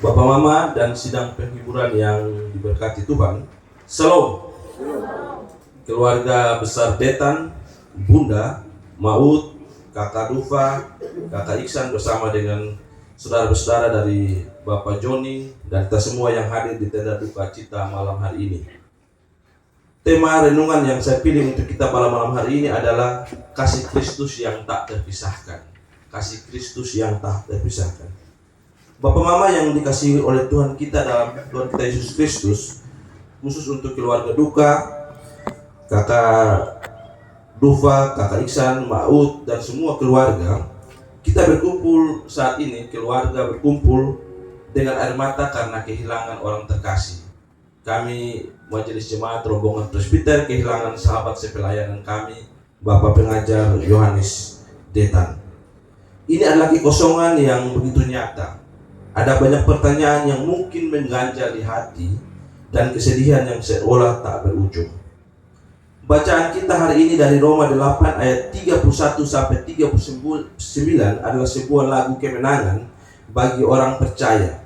Bapak Mama dan sidang penghiburan yang diberkati Tuhan. Shalom. Keluarga besar Detan, Bunda, Maud, Kakak Dufa, Kakak Iksan bersama dengan saudara-saudara dari Bapak Joni dan kita semua yang hadir di tenda duka cita malam hari ini. Tema renungan yang saya pilih untuk kita pada malam hari ini adalah kasih Kristus yang tak terpisahkan. Kasih Kristus yang tak terpisahkan. Bapak Mama yang dikasihi oleh Tuhan kita dalam Tuhan kita Yesus Kristus, khusus untuk keluarga duka, Kakak Dufa, Kakak Iksan, Maud dan semua keluarga, kita berkumpul saat ini, keluarga berkumpul dengan air mata karena kehilangan orang terkasih. Kami Majelis Jemaat Rombongan Presbiter kehilangan sahabat sepelayanan kami, Bapak Pengajar Yohanes Detan. Ini adalah kekosongan yang begitu nyata. Ada banyak pertanyaan yang mungkin mengganjal di hati dan kesedihan yang seolah tak berujung. Bacaan kita hari ini dari Roma 8 ayat 31 sampai 39 adalah sebuah lagu kemenangan bagi orang percaya.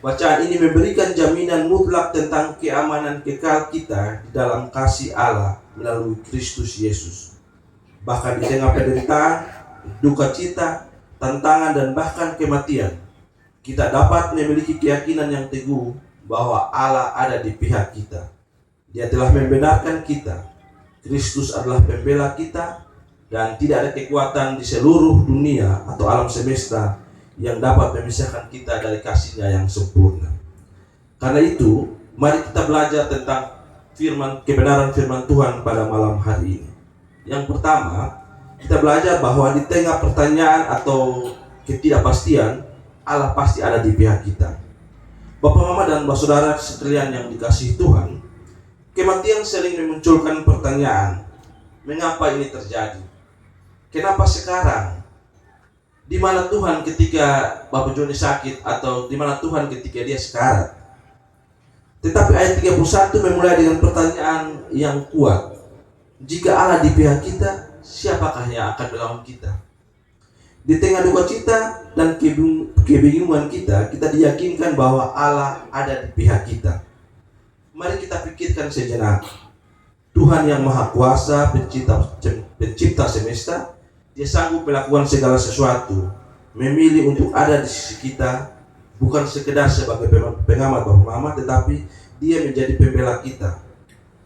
Bacaan ini memberikan jaminan mutlak tentang keamanan kekal kita di dalam kasih Allah melalui Kristus Yesus. Bahkan di tengah penderitaan, duka cita, tantangan dan bahkan kematian, kita dapat memiliki keyakinan yang teguh bahwa Allah ada di pihak kita. Dia telah membenarkan kita. Kristus adalah pembela kita dan tidak ada kekuatan di seluruh dunia atau alam semesta yang dapat memisahkan kita dari kasih-Nya yang sempurna. Karena itu, mari kita belajar tentang kebenaran firman Tuhan pada malam hari ini. Yang pertama, kita belajar bahwa di tengah pertanyaan atau ketidakpastian, Allah pasti ada di pihak kita. Bapak, Mama, dan saudara sekalian yang dikasihi Tuhan, kematian sering memunculkan pertanyaan, mengapa ini terjadi? Kenapa sekarang? Di mana Tuhan ketika Bapak Joni sakit, atau di mana Tuhan ketika dia sekarat? Tetapi ayat 31 memulai dengan pertanyaan yang kuat. Jika Allah di pihak kita, siapakah yang akan melawan kita? Di tengah duka cita dan kebingungan kita diyakinkan bahwa Allah ada di pihak kita. Mari kita pikirkan sejenak. Tuhan yang Maha Kuasa, pencipta semesta, Dia sanggup melakukan segala sesuatu, memilih untuk ada di sisi kita, bukan sekedar sebagai pengamat Bapak Mama, tetapi Dia menjadi pembela kita.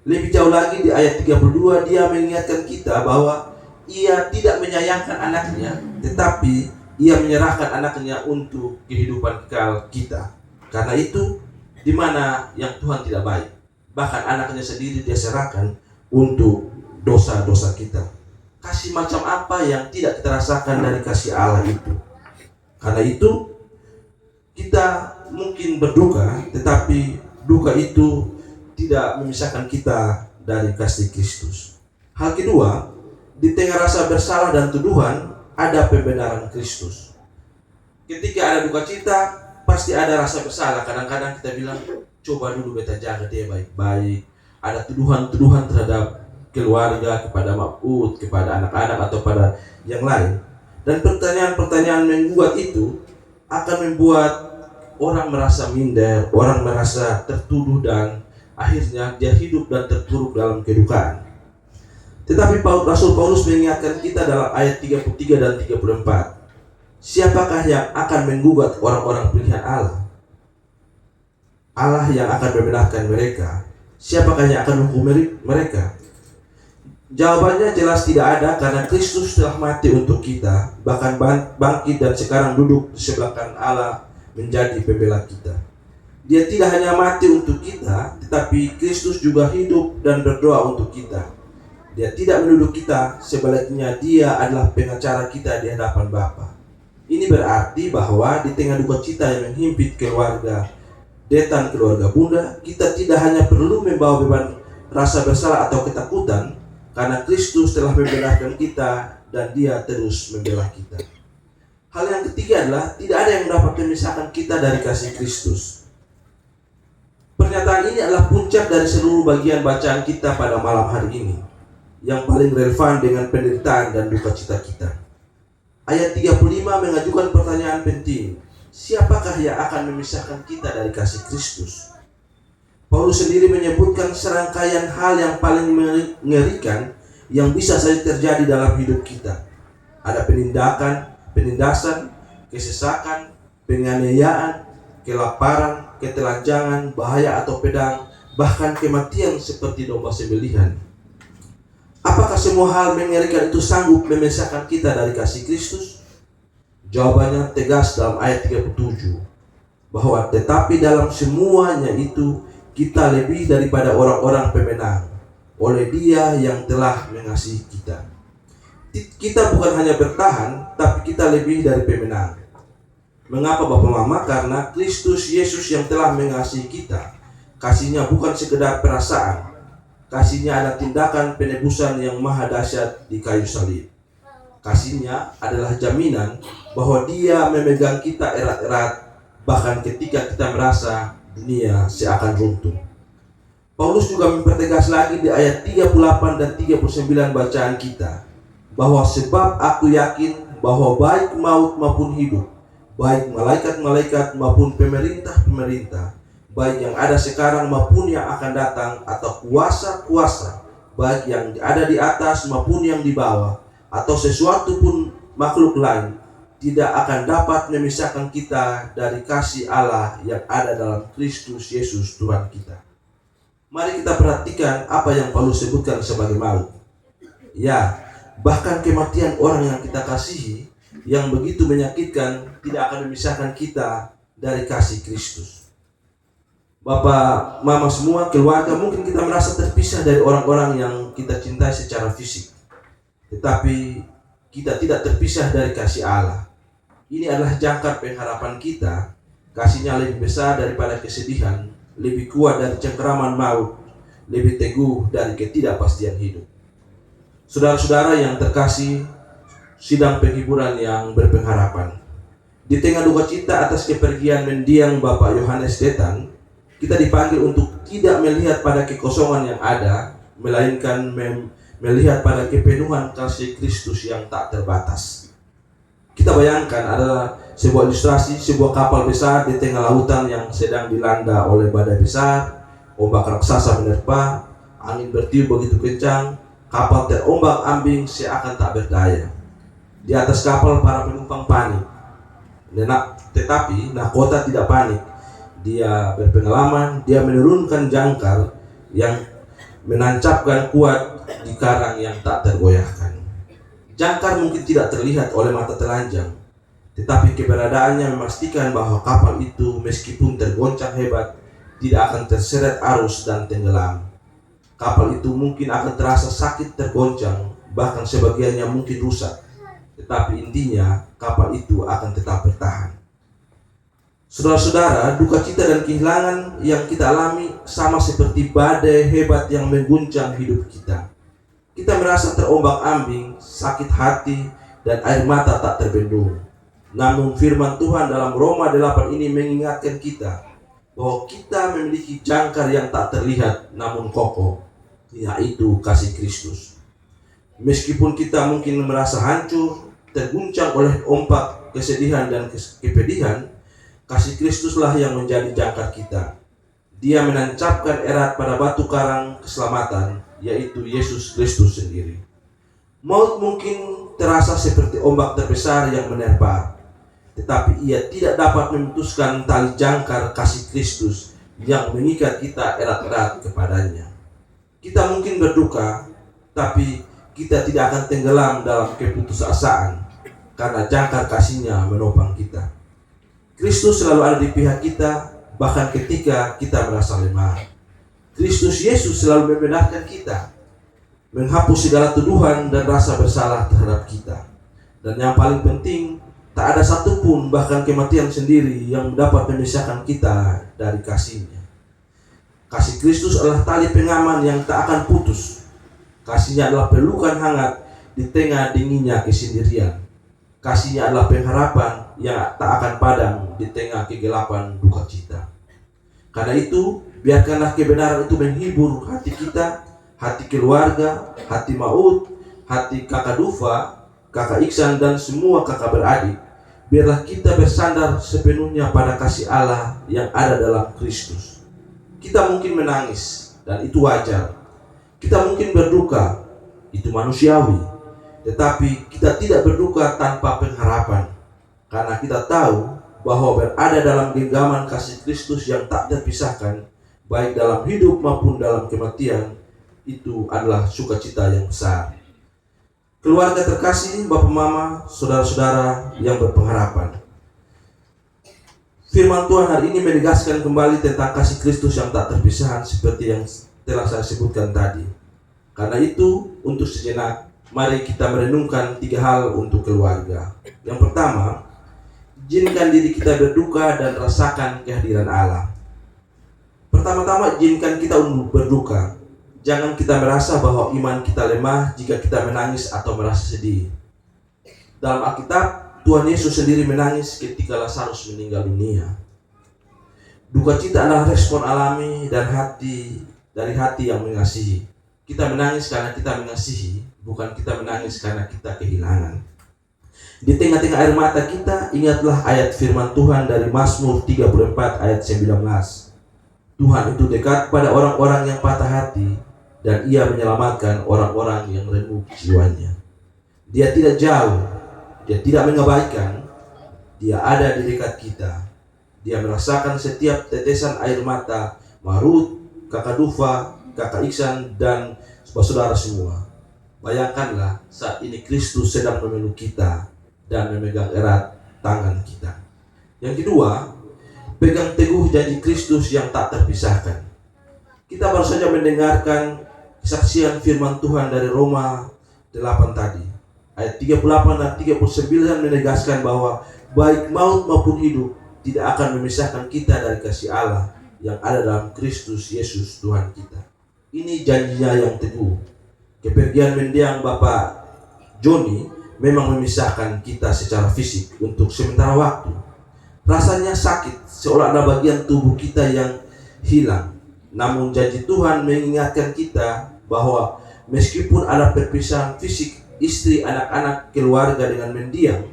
Lebih jauh lagi di ayat 32, Dia mengingatkan kita bahwa Ia tidak menyayangkan anaknya, tetapi Ia menyerahkan anaknya untuk kehidupan kekal kita. Karena itu, di mana yang Tuhan tidak baik, bahkan anaknya sendiri Dia serahkan untuk dosa-dosa kita. Kasih macam apa yang tidak kita rasakan dari kasih Allah itu? Karena itu kita mungkin berduka, tetapi duka itu tidak memisahkan kita dari kasih Kristus. Hal kedua, di tengah rasa bersalah dan tuduhan ada pembenaran Kristus. Ketika ada duka cita, pasti ada rasa bersalah. Kadang-kadang kita bilang, coba dulu beta jaga dia baik-baik. Ada tuduhan-tuduhan terhadap keluarga, kepada Maud, kepada anak-anak atau pada yang lain. Dan pertanyaan-pertanyaan membuat itu akan membuat orang merasa minder, orang merasa tertuduh dan akhirnya dia hidup dan terpuruk dalam kedukaan. Tetapi Rasul Paulus mengingatkan kita dalam ayat 33 dan 34. Siapakah yang akan menggugat orang-orang pilihan Allah? Allah yang akan membenarkan mereka. Siapakah yang akan menghukum mereka? Jawabannya jelas tidak ada, karena Kristus telah mati untuk kita, bahkan bangkit dan sekarang duduk di sebelah kanan Allah menjadi pembela kita. Dia tidak hanya mati untuk kita, tetapi Kristus juga hidup dan berdoa untuk kita. Dia tidak menuduh kita, sebaliknya Dia adalah pengacara kita di hadapan Bapa. Ini berarti bahwa di tengah duka cita yang menghimpit keluarga Detan, keluarga Bunda, kita tidak hanya perlu membawa beban rasa bersalah atau ketakutan, karena Kristus telah membenarkan kita dan Dia terus membela kita. Hal yang ketiga adalah tidak ada yang dapat memisahkan kita dari kasih Kristus. Pernyataan ini adalah puncak dari seluruh bagian bacaan kita pada malam hari ini, yang paling relevan dengan penderitaan dan duka cita kita. Ayat 35 mengajukan pertanyaan penting. siapakah yang akan memisahkan kita dari kasih Kristus? Paulus sendiri menyebutkan serangkaian hal yang paling mengerikan yang bisa saja terjadi dalam hidup kita. Ada penindasan, kesesakan, penganiayaan, kelaparan, ketelanjangan, bahaya atau pedang, bahkan kematian seperti domba sembelihan. Apakah semua hal mengerikan itu sanggup memisahkan kita dari kasih Kristus? Jawabannya tegas dalam ayat 37, bahwa tetapi dalam semuanya itu kita lebih daripada orang-orang pemenang oleh Dia yang telah mengasihi kita. Kita bukan hanya bertahan, tapi kita lebih dari pemenang. Mengapa Bapak Mama? Karena Kristus Yesus yang telah mengasihi kita. Kasihnya bukan sekedar perasaan. Kasihnya ada tindakan penebusan yang maha dahsyat di kayu salib. Kasihnya adalah jaminan bahwa Dia memegang kita erat-erat, bahkan ketika kita merasa dunia seakan runtuh. Paulus juga mempertegas lagi di ayat 38 dan 39 bacaan kita, bahwa sebab aku yakin bahwa baik maut maupun hidup, baik malaikat-malaikat maupun pemerintah-pemerintah, baik yang ada sekarang maupun yang akan datang, atau kuasa-kuasa, baik yang ada di atas maupun yang di bawah, atau sesuatu pun makhluk lain, tidak akan dapat memisahkan kita dari kasih Allah yang ada dalam Kristus Yesus Tuhan kita. Mari kita perhatikan apa yang Paulus sebutkan sebagai maut. Ya, bahkan kematian orang yang kita kasihi yang begitu menyakitkan tidak akan memisahkan kita dari kasih Kristus. Bapak, Mama semua, keluarga, mungkin kita merasa terpisah dari orang-orang yang kita cintai secara fisik. Tetapi kita tidak terpisah dari kasih Allah. Ini adalah jangkar pengharapan kita. Kasihnya lebih besar daripada kesedihan, lebih kuat dari cengkeraman maut, lebih teguh dari ketidakpastian hidup. Saudara-saudara yang terkasih, sidang penghiburan yang berpengharapan. Di tengah duka cita atas kepergian mendiang Bapak Yohanes Detan, kita dipanggil untuk tidak melihat pada kekosongan yang ada, melainkan melihat pada kepenuhan kasih Kristus yang tak terbatas. Kita bayangkan adalah sebuah ilustrasi sebuah kapal besar di tengah lautan yang sedang dilanda oleh badai besar, ombak raksasa menerpa, angin bertiup begitu kencang, kapal terombang-ambing seakan tak berdaya. Di atas kapal para penumpang panik. Tetapi nahkota tidak panik. Dia berpengalaman, dia menurunkan jangkar yang menancapkan kuat di karang yang tak tergoyahkan. Jangkar mungkin tidak terlihat oleh mata telanjang, tetapi keberadaannya memastikan bahwa kapal itu meskipun tergoncang hebat, tidak akan terseret arus dan tenggelam. Kapal itu mungkin akan terasa sakit tergoncang, bahkan sebagiannya mungkin rusak, tetapi intinya kapal itu akan tetap bertahan. Saudara-saudara, duka cita dan kehilangan yang kita alami sama seperti badai hebat yang mengguncang hidup kita. Kita merasa terombang-ambing, sakit hati, dan air mata tak terbendung. Namun firman Tuhan dalam Roma 8 ini mengingatkan kita bahwa kita memiliki jangkar yang tak terlihat namun kokoh, yaitu kasih Kristus. Meskipun kita mungkin merasa hancur, terguncang oleh ombak kesedihan dan kepedihan, kasih Kristuslah yang menjadi jangkar kita. Dia menancapkan erat pada batu karang keselamatan, yaitu Yesus Kristus sendiri. Maut mungkin terasa seperti ombak terbesar yang menerpa, tetapi ia tidak dapat memutuskan tali jangkar kasih Kristus yang mengikat kita erat-erat kepadanya. Kita mungkin berduka, tapi kita tidak akan tenggelam dalam keputusasaan, karena jangkar kasihnya menopang kita. Kristus selalu ada di pihak kita, bahkan ketika kita merasa lemah. Kristus Yesus selalu membenarkan kita, menghapus segala tuduhan dan rasa bersalah terhadap kita. Dan yang paling penting, tak ada satupun, bahkan kematian sendiri, yang dapat memisahkan kita dari kasih-Nya. Kasih Kristus adalah tali pengaman yang tak akan putus. Kasih-Nya adalah pelukan hangat di tengah dinginnya kesendirian. Kasih-Nya adalah pengharapan yang tak akan padam di tengah kegelapan duka cita. Karena itu, biarkanlah kebenaran itu menghibur hati kita, hati keluarga, hati Maud, hati kakak Dufa, kakak Iksan, dan semua kakak beradik. biarlah kita bersandar sepenuhnya pada kasih Allah yang ada dalam Kristus. Kita mungkin menangis, dan itu wajar. Kita mungkin berduka, itu manusiawi. Tetapi kita tidak berduka tanpa pengharapan, karena kita tahu bahwa berada dalam genggaman kasih Kristus yang tak terpisahkan, baik dalam hidup maupun dalam kematian, itu adalah sukacita yang besar. Keluarga terkasih, Bapak Mama, saudara-saudara yang berpengharapan, firman Tuhan hari ini menegaskan kembali tentang kasih Kristus yang tak terpisahkan seperti yang telah saya sebutkan tadi. Karena itu, untuk sejenak, mari kita merenungkan 3 hal untuk keluarga. Yang pertama, izinkan diri kita berduka dan rasakan kehadiran Allah. Pertama-tama, izinkan kita untuk berduka. Jangan kita merasa bahwa iman kita lemah jika kita menangis atau merasa sedih. Dalam Alkitab, Tuhan Yesus sendiri menangis ketika Lazarus meninggal dunia. Duka cita adalah respon alami dan dari hati yang mengasihi. Kita menangis karena kita mengasihi, bukan kita menangis karena kita kehilangan. Di tengah-tengah air mata kita, ingatlah ayat firman Tuhan dari Mazmur 34 ayat 19. Tuhan itu dekat pada orang-orang yang patah hati, dan Ia menyelamatkan orang-orang yang remuk jiwanya. Dia tidak jauh, Dia tidak mengabaikan, Dia ada di dekat kita. Dia merasakan setiap tetesan air mata Marut, Kakak Dufa, Kakak Iksan, dan saudara semua. Bayangkanlah saat ini Kristus sedang memeluk kita dan memegang erat tangan kita. Yang kedua, pegang teguh janji Kristus yang tak terpisahkan. Kita baru saja mendengarkan kesaksian firman Tuhan dari Roma 8 tadi. Ayat 38 dan 39 menegaskan bahwa baik maut maupun hidup tidak akan memisahkan kita dari kasih Allah yang ada dalam Kristus Yesus Tuhan kita. Ini janjinya yang teguh. Kepergian mendiang Bapak Joni memang memisahkan kita secara fisik untuk sementara waktu. Rasanya sakit, seolah ada bagian tubuh kita yang hilang. Namun janji Tuhan mengingatkan kita bahwa meskipun ada perpisahan fisik istri, anak-anak, keluarga dengan mendiang,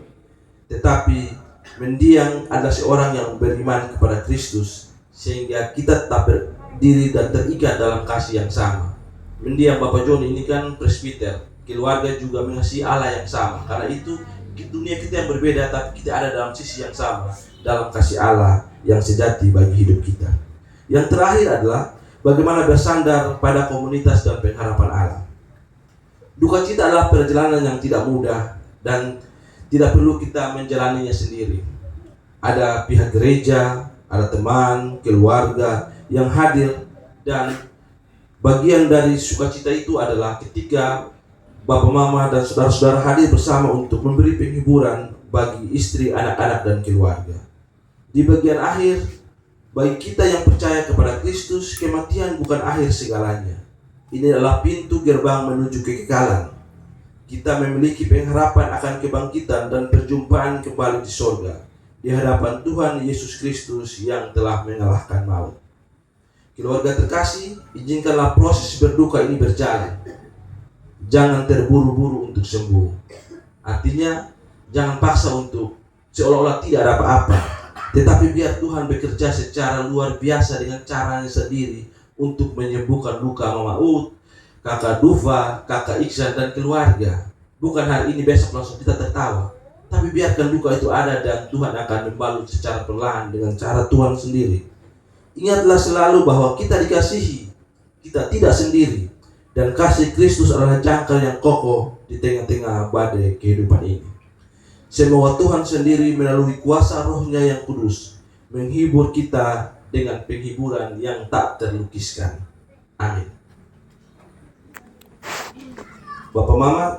tetapi mendiang adalah seorang yang beriman kepada Kristus, sehingga kita tetap berdiri dan terikat dalam kasih yang sama. Mendiang Bapak Joni ini kan presbiter, keluarga juga mengasihi Allah yang sama. Karena itu dunia kita yang berbeda, tapi kita ada dalam sisi yang sama, dalam kasih Allah yang sejati bagi hidup kita. Yang terakhir adalah bagaimana bersandar pada komunitas dan pengharapan Allah. Duka cita adalah perjalanan yang tidak mudah dan tidak perlu kita menjalaninya sendiri. Ada pihak gereja, ada teman, keluarga yang hadir, dan bagian dari sukacita itu adalah ketika Bapak Mama dan saudara-saudara hadir bersama untuk memberi penghiburan bagi istri, anak-anak, dan keluarga. Di bagian akhir, bagi kita yang percaya kepada Kristus, kematian bukan akhir segalanya. Ini adalah pintu gerbang menuju kekekalan. Kita memiliki pengharapan akan kebangkitan dan perjumpaan kembali di sorga, di hadapan Tuhan Yesus Kristus yang telah mengalahkan maut. Keluarga terkasih, izinkanlah proses berduka ini berjalan. Jangan terburu-buru untuk sembuh. Artinya, jangan paksa untuk seolah-olah tidak ada apa-apa. Tetapi biar Tuhan bekerja secara luar biasa dengan caranya sendiri untuk menyembuhkan luka Mama Ut, Kakak Dufa, Kakak Iksan, dan keluarga. Bukan hari ini besok langsung kita tertawa, tapi biarkan luka itu ada dan Tuhan akan membalut secara perlahan dengan cara Tuhan sendiri. Ingatlah selalu bahwa kita dikasihi, kita tidak sendiri, dan kasih Kristus adalah jangkar yang kokoh di tengah-tengah badai kehidupan ini. Semoga Tuhan sendiri melalui kuasa Roh-Nya yang kudus menghibur kita dengan penghiburan yang tak terlukiskan. Amin. Bapak Mama